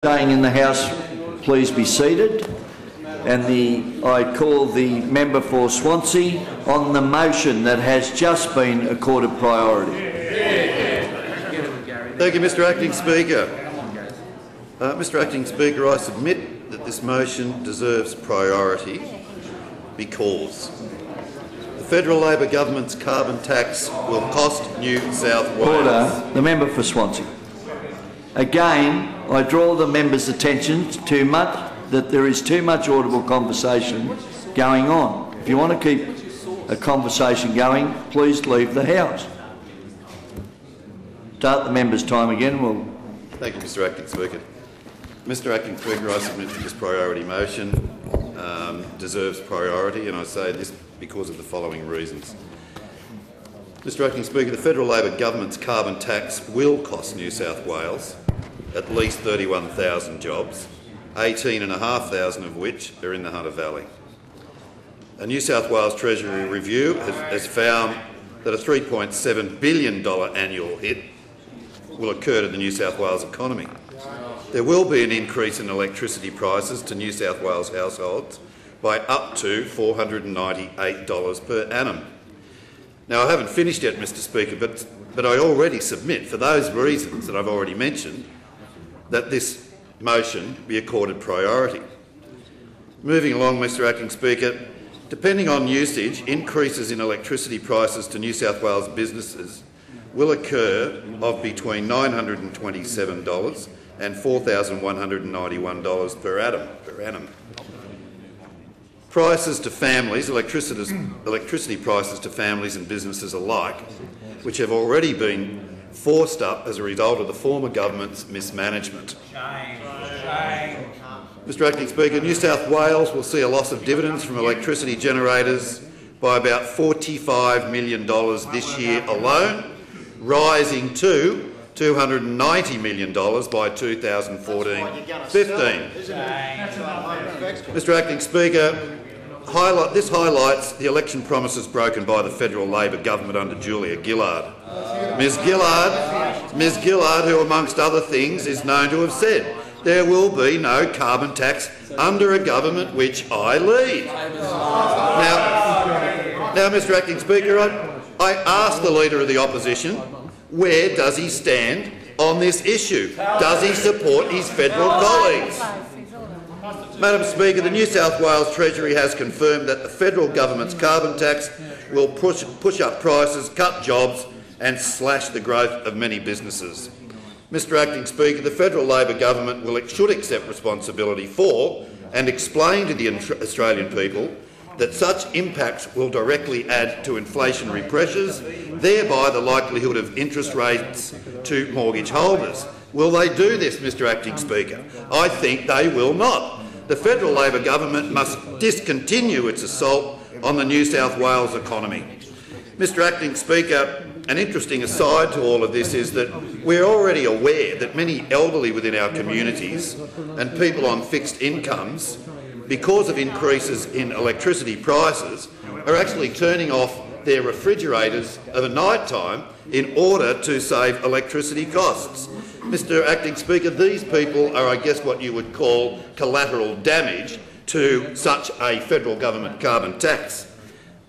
Staying in the House, please be seated. And I call the member for Swansea on the motion that has just been accorded priority. Thank you, Mr Acting Speaker. Mr Acting Speaker, I submit that this motion deserves priority because the Federal Labor Government's carbon tax will cost New South Wales... Order. The member for Swansea. Again, I draw the member's attention to that there is too much audible conversation going on. If you want to keep a conversation going, please leave the House. Start the member's time again. Thank you, Mr Acting Speaker. Mr Acting Speaker, I submit that this priority motion deserves priority, and I say this because of the following reasons. Mr Acting Speaker, the Federal Labor Government's carbon tax will cost New South Wales at least 31,000 jobs, 18,500 of which are in the Hunter Valley. A New South Wales Treasury review has found that a $3.7 billion annual hit will occur to the New South Wales economy. There will be an increase in electricity prices to New South Wales households by up to $498 per annum. Now, I haven't finished yet, Mr Speaker, but I already submit, for those reasons that I've already mentioned, that this motion be accorded priority. Moving along, Mr Acting Speaker, depending on usage, increases in electricity prices to New South Wales businesses will occur of between $927 and $4,191 per annum. Prices to families, electricity prices to families and businesses alike, which have already been forced up as a result of the former government's mismanagement. Mr Acting Speaker, New South Wales will see a loss of dividends from electricity generators by about $45 million this year alone, rising to $290 million by 2014-15. Mr Acting Speaker, this highlights the election promises broken by the Federal Labor Government under Julia Gillard. Ms Gillard, who amongst other things is known to have said, there will be no carbon tax under a government which I lead. Now, Mr Acting Speaker, I ask the Leader of the Opposition, where does he stand on this issue? Does he support his federal colleagues? Madam Speaker, the New South Wales Treasury has confirmed that the federal government's carbon tax will push up prices, cut jobs and slash the growth of many businesses. Mr Acting Speaker, the Federal Labor Government should accept responsibility for and explain to the Australian people that such impacts will directly add to inflationary pressures, thereby the likelihood of interest rates to mortgage holders. Will they do this, Mr Acting Speaker? I think they will not. The Federal Labor Government must discontinue its assault on the New South Wales economy. Mr Acting Speaker, an interesting aside to all of this is that we're already aware that many elderly within our communities and people on fixed incomes, because of increases in electricity prices, are actually turning off their refrigerators of a night time in order to save electricity costs. Mr Acting Speaker, these people are, I guess, what you would call collateral damage to such a federal government carbon tax.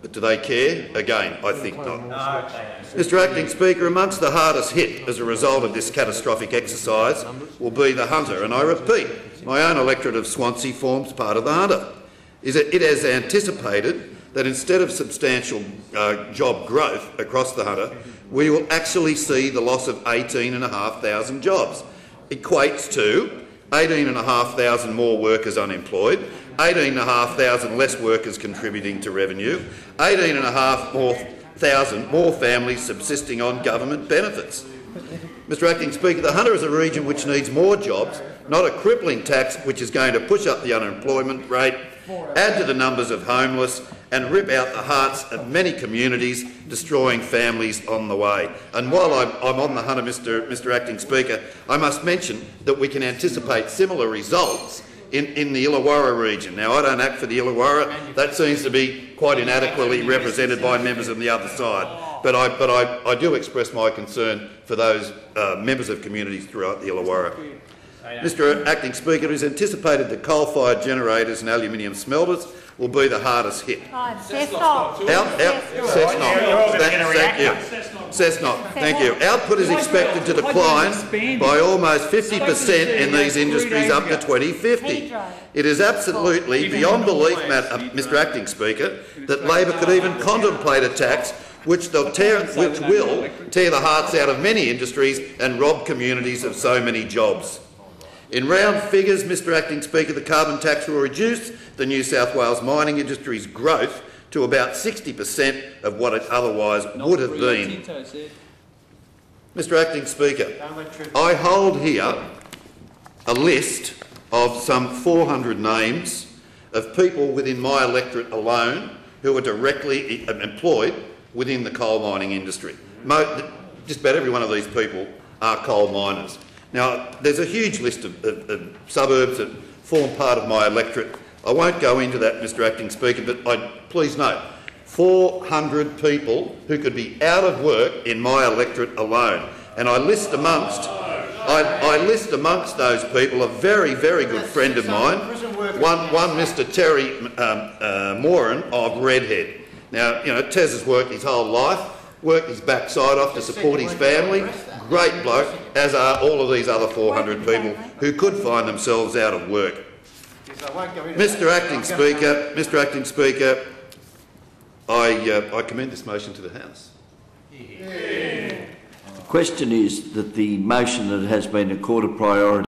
But do they care? Again, I think not. Mr Acting Speaker, amongst the hardest hit as a result of this catastrophic exercise will be the Hunter, and I repeat, my own electorate of Swansea forms part of the Hunter. It has anticipated that instead of substantial job growth across the Hunter, we will actually see the loss of 18,500 jobs. Equates to 18,500 more workers unemployed, 18,500 less workers contributing to revenue, 18,500 more families subsisting on government benefits. Mr Acting Speaker, the Hunter is a region which needs more jobs, not a crippling tax which is going to push up the unemployment rate, add to the numbers of homeless and rip out the hearts of many communities, destroying families on the way. And while I'm on the Hunter, Mr Acting Speaker, I must mention that we can anticipate similar results in the Illawarra region. Now, I don't act for the Illawarra. That seems to be quite inadequately represented by members on the other side. But I do express my concern for those members of communities throughout the Illawarra. Mr Acting Speaker, it is anticipated that coal-fired generators and aluminium smelters will be the hardest hit. Cessnock. Thank you. Output is expected to decline by almost 50% in these industries up to 2050. It is absolutely beyond belief, Mr Acting Speaker, that Labor could even contemplate a tax which will tear the hearts out of many industries and rob communities of so many jobs. In round figures, Mr Acting Speaker, the carbon tax will reduce the New South Wales mining industry's growth to about 60% of what it otherwise would have been. Mr Acting Speaker, I hold here a list of some 400 names of people within my electorate alone who are directly employed within the coal mining industry. Just about every one of these people are coal miners. Now, there's a huge list of suburbs that form part of my electorate. I won't go into that, Mr Acting Speaker, but please note, 400 people who could be out of work in my electorate alone. And I list amongst those people a very, very good friend of mine, one Mr Terry Moran of Redhead. Now, you know, Tez has worked his whole life, worked his backside off to support his family. Great bloke, as are all of these other 400 people who could find themselves out of work. Mr Acting Speaker, I commend this motion to the House. The question is that the motion that has been accorded priority